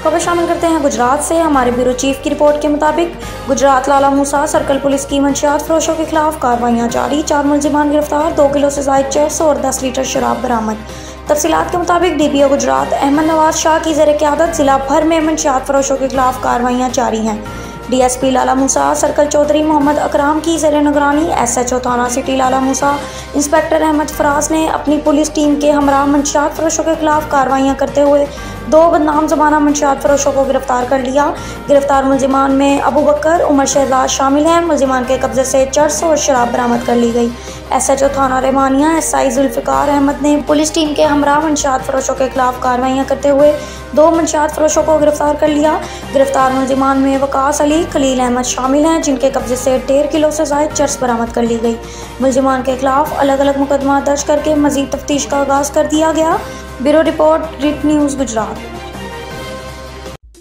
खबर शामिल करते हैं गुजरात से। हमारे ब्यूरो चीफ की रिपोर्ट के मुताबिक गुजरात लाला मूसा सर्कल पुलिस की मंशियात फरोशों के खिलाफ कार्रवाइयां जारी, 4 मुलजिमान गिरफ्तार, 2 किलो से ज़ायद चरस और 10 लीटर शराब बरामद। तफसीलात के मुताबिक DPO गुजरात अहमद नवाज शाह की ज़ेर क़यादत जिला भर में मंशियात फरोशों के खिलाफ कार्रवाइयां जारी हैं। DSP लाला मूसा सर्कल चौधरी मोहम्मद अकराम की ज़ेर निगरानी SHO थाना सिटी लाला मूसा इंस्पेक्टर अहमद फराज ने अपनी पुलिस टीम के हमरा मंशियात फरोशों के खिलाफ कार्रवाइयां करते हुए 2 बदनाम ज़माना मंशियात फरोशों को गिरफ्तार कर लिया। गिरफ्तार मुलजिमान में अबू बकर, उमर शहजाद शामिल हैं। मुलजिमान के कब्जे से चरस और शराब बरामद कर ली गई। SHO थाना रहमानिया SI जुल्फ़िकार अहमद ने पुलिस टीम के हमरा मंशियात फरोशों के खिलाफ कार्रवाइयां करते हुए 2 मंशियात फरोशों को गिरफ्तार कर लिया। गिरफ्तार मुलजिमान में वकास अली, खलील अहमद शामिल हैं, जिनके कब्जे से 1.5 किलो से ज़ायद चरस बरामद कर ली गई। मुलजिमान के खिलाफ अलग अलग मुकदमा दर्ज करके मज़ीद तफ्तीश का आगाज़ कर दिया गया। Bureau report, writ news Gujarat.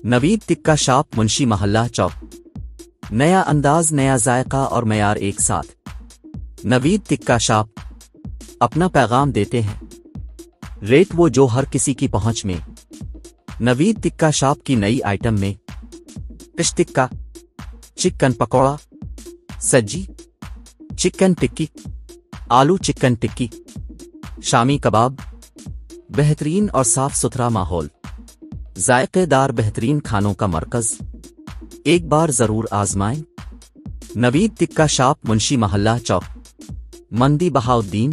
Naveed tikka shop, Munshi मोहल्ला चौक। नया अंदाज, नया जायका और मयार एक साथ। नवीद टिक्का शॉप अपना पैगाम देते हैं, रेट वो जो हर किसी की पहुंच में। नवीद टिक्का शॉप की नई आइटम में फिश टिक्का, चिकन पकौड़ा, सज्जी, चिकन टिक्की, आलू चिकन टिक्की, शामी कबाब, बेहतरीन और साफ सुथरा माहौल, जायकेदार बेहतरीन खानों का मरकज। एक बार जरूर आजमाएं। नवीद टिक्का शॉप, मुंशी मोहल्ला चौक, मंदी बहाउद्दीन।